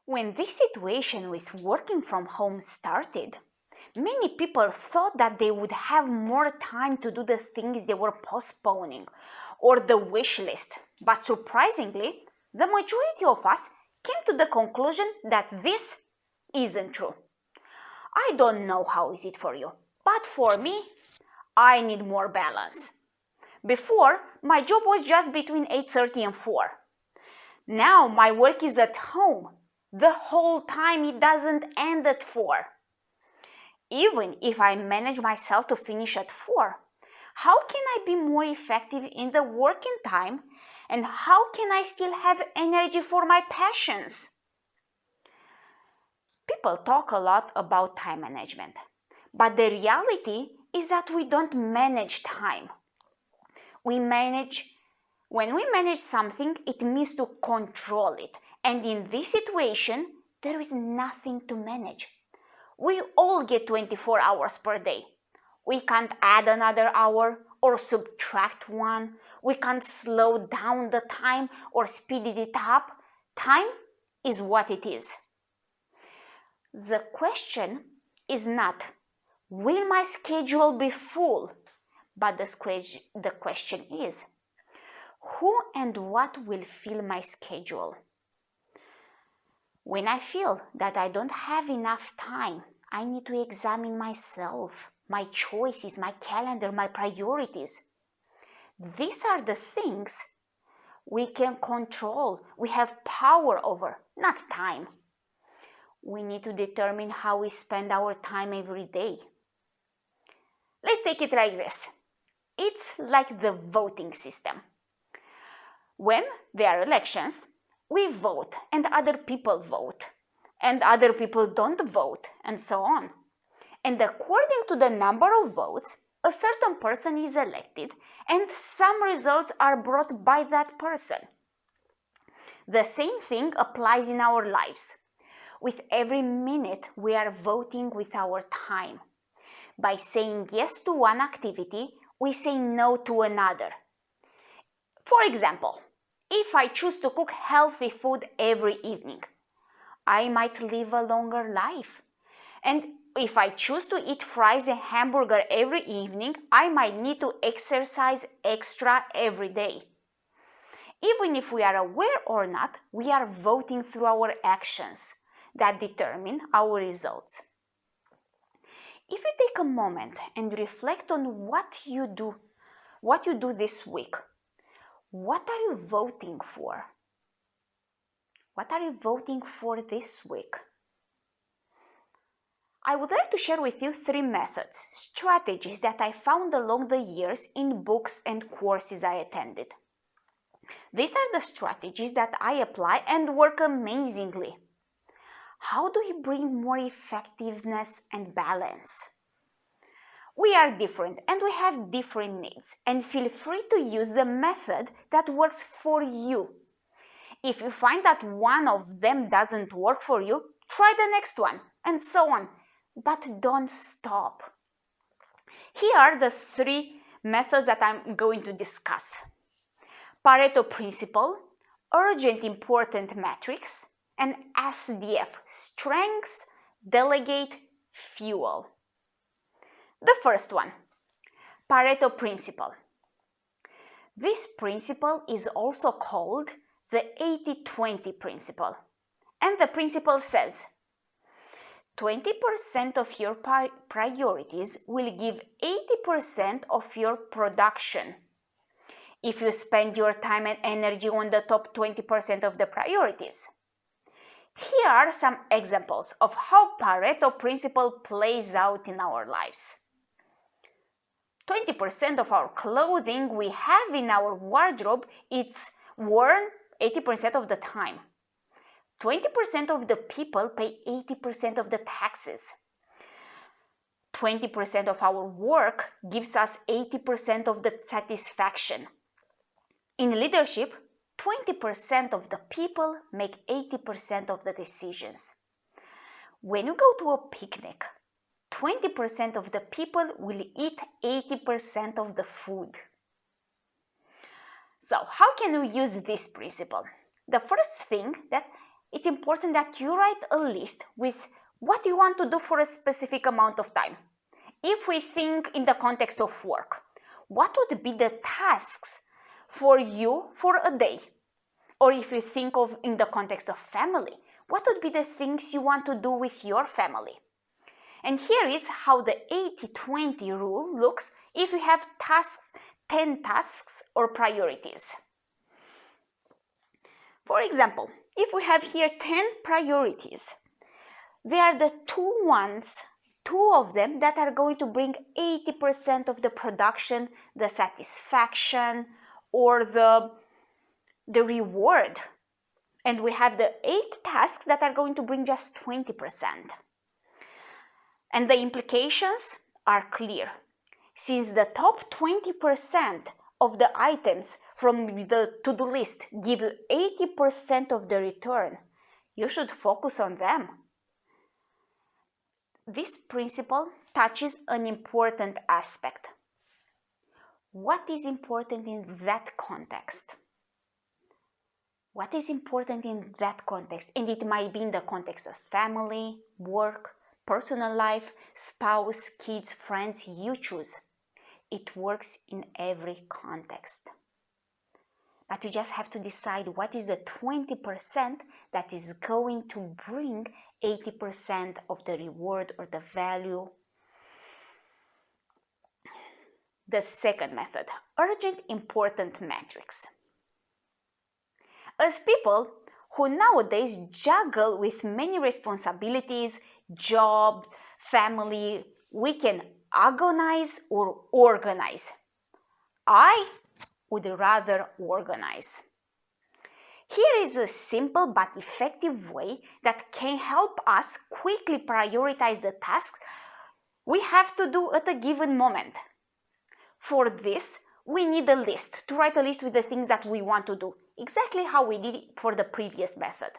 When this situation with working from home started, many people thought that they would have more time to do the things they were postponing or the wish list. But surprisingly, the majority of us came to the conclusion that this isn't true. I don't know how is it for you, but for me, I need more balance. Before, my job was just between 8:30 and 4. Now my work is at home. The whole time it doesn't end at 4. Even if I manage myself to finish at 4, how can I be more effective in the working time, and how can I still have energy for my passions? People talk a lot about time management, but the reality is that we don't manage time. When we manage something, it means to control it. And in this situation, there is nothing to manage. We all get 24 hours per day. We can't add another hour or subtract one. We can't slow down the time or speed it up. Time is what it is. The question is not, will my schedule be full? But the question is, who and what will fill my schedule? When I feel that I don't have enough time, I need to examine myself, my choices, my calendar, my priorities. These are the things we can control, we have power over, not time. We need to determine how we spend our time every day. Let's take it like this. It's like the voting system. When there are elections, we vote and other people vote, and other people don't vote, and so on. And according to the number of votes, a certain person is elected and some results are brought by that person. The same thing applies in our lives. With every minute, we are voting with our time. By saying yes to one activity, we say no to another. For example, if I choose to cook healthy food every evening, I might live a longer life. And if I choose to eat fries and hamburger every evening, I might need to exercise extra every day. Even if we are aware or not, we are voting through our actions that determine our results. If you take a moment and reflect on what you do this week, what are you voting for? What are you voting for this week? I would like to share with you 3 methods, strategies that I found along the years in books and courses I attended. These are the strategies that I apply and work amazingly. How do we bring more effectiveness and balance? We are different and we have different needs, and feel free to use the method that works for you. If you find that one of them doesn't work for you, try the next one, and so on. But don't stop. Here are the 3 methods that I'm going to discuss. Pareto principle, urgent important metrics, and SDF, strengths, delegate, fuel. The first one, Pareto principle. This principle is also called the 80-20 principle. And the principle says, 20% of your priorities will give 80% of your production. If you spend your time and energy on the top 20% of the priorities. Here are some examples of how Pareto principle plays out in our lives. 20% of our clothing we have in our wardrobe, it's worn 80% of the time. 20% of the people pay 80% of the taxes. 20% of our work gives us 80% of the satisfaction. In leadership, 20% of the people make 80% of the decisions. When you go to a picnic, 20% of the people will eat 80% of the food. So how can we use this principle? The first thing that it's important that you write a list with what you want to do for a specific amount of time. If we think in the context of work, what would be the tasks for you for a day? Or if you think of in the context of family, what would be the things you want to do with your family? And here is how the 80-20 rule looks if you have tasks, 10 tasks or priorities. For example, if we have here 10 priorities, they are the two of them that are going to bring 80% of the production, the satisfaction, or the reward. And we have the 8 tasks that are going to bring just 20%. And the implications are clear. Since the top 20% of the items from the to-do list give you 80% of the return, you should focus on them. This principle touches an important aspect. What is important in that context? What is important in that context? And it might be in the context of family, work, personal life, spouse, kids, friends, you choose. It works in every context. But you just have to decide what is the 20% that is going to bring 80% of the reward or the value. The second method, urgent important metrics. As people who nowadays juggle with many responsibilities, job, family, we can agonize or organize. I would rather organize. Here is a simple but effective way that can help us quickly prioritize the tasks we have to do at a given moment. For this, we need a list, to write a list with the things that we want to do, exactly how we did it for the previous method.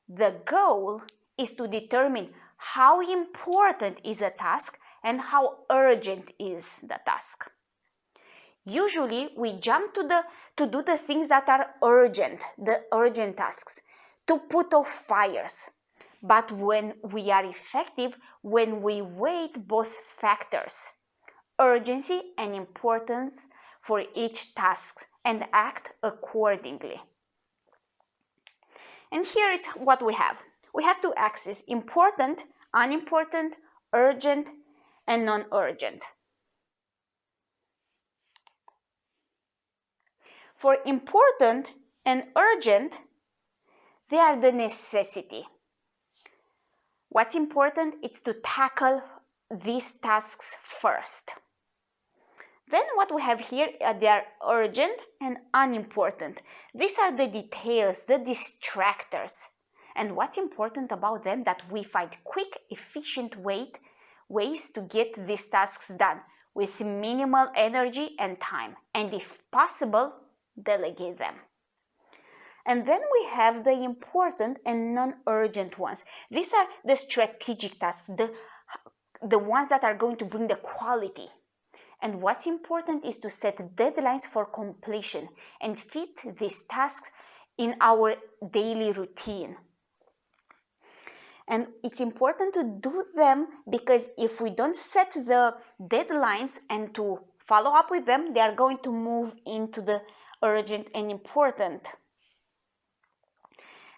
The goal is to determine how important is a task and how urgent is the task. Usually, we jump to do the things that are urgent, the urgent tasks, to put off fires. But when we are effective, when we weight both factors, urgency and importance for each task, and act accordingly. And here is what we have. We have 2 axes: important, unimportant, urgent, and non-urgent. For important and urgent, they are the necessity. What's important is to tackle these tasks first. Then what we have here, they are urgent and unimportant. These are the details, the distractors. And what's important about them, that we find quick, efficient ways to get these tasks done with minimal energy and time. And if possible, delegate them. And then we have the important and non-urgent ones. These are the strategic tasks, the ones that are going to bring the quality. And what's important is to set deadlines for completion and fit these tasks in our daily routine. And it's important to do them because if we don't set the deadlines and to follow up with them, they are going to move into the urgent and important.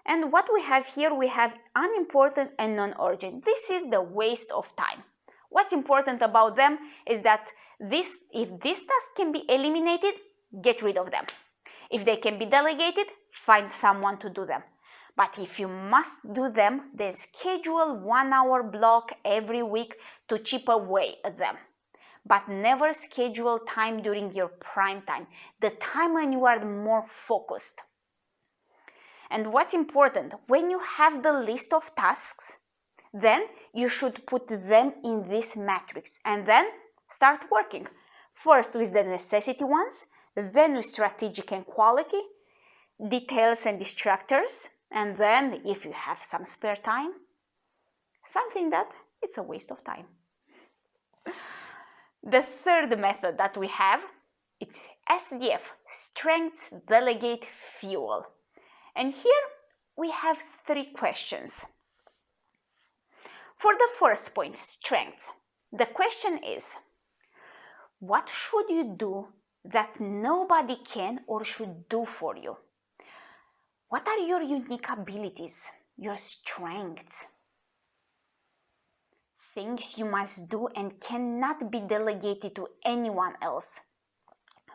And what we have here, we have unimportant and non-urgent. This is the waste of time. What's important about them is that if these tasks can be eliminated, get rid of them. If they can be delegated, find someone to do them. But if you must do them, then schedule 1 hour block every week to chip away at them. But never schedule time during your prime time, the time when you are more focused. And what's important, when you have the list of tasks, then you should put them in this matrix and then start working. First with the necessity ones, then with strategic and quality, details and distractors, and then if you have some spare time, something that it's a waste of time. The third method that we have, it's SDF, Strengths Delegate Fuel. And here we have 3 questions. For the first point, strength, the question is, what should you do that nobody can or should do for you? What are your unique abilities, your strengths? Things you must do and cannot be delegated to anyone else.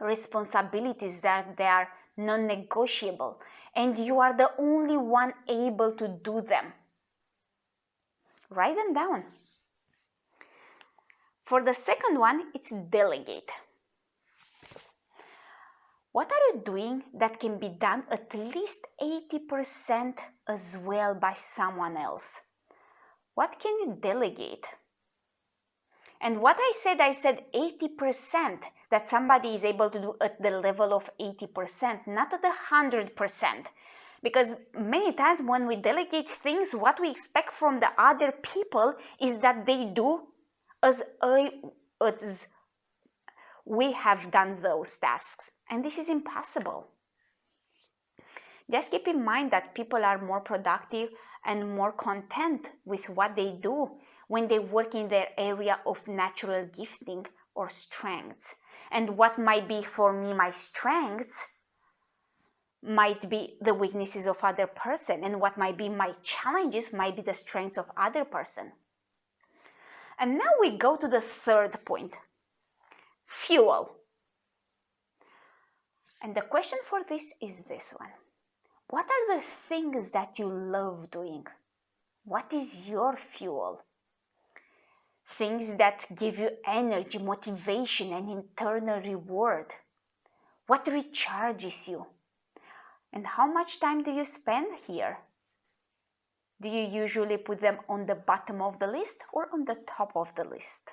Responsibilities that they are non-negotiable and you are the only one able to do them. Write them down. For the second one, it's delegate. What are you doing that can be done at least 80% as well by someone else? What can you delegate? And what I said 80%, that somebody is able to do at the level of 80%, not at the 100%. Because many times when we delegate things, what we expect from the other people is that they do as we have done those tasks. And this is impossible. Just keep in mind that people are more productive and more content with what they do when they work in their area of natural gifting or strengths. And what might be for me my strengths might be the weaknesses of other person, and what might be my challenges might be the strengths of other person. And now we go to the third point, fuel. And the question for this is this one. What are the things that you love doing? What is your fuel? Things that give you energy, motivation, and internal reward. What recharges you? And how much time do you spend here? Do you usually put them on the bottom of the list or on the top of the list?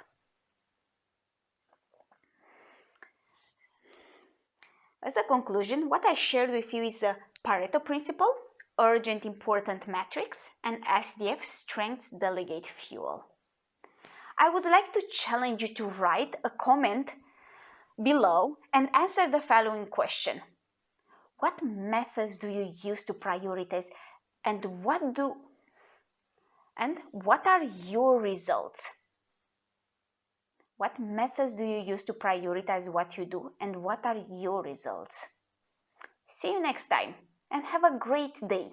As a conclusion, what I shared with you is a Pareto principle, urgent important matrix, and SDF strengths delegate fuel. I would like to challenge you to write a comment below and answer the following question. What methods do you use to prioritize, and what are your results? What methods do you use to prioritize what you do, and what are your results? See you next time, and have a great day.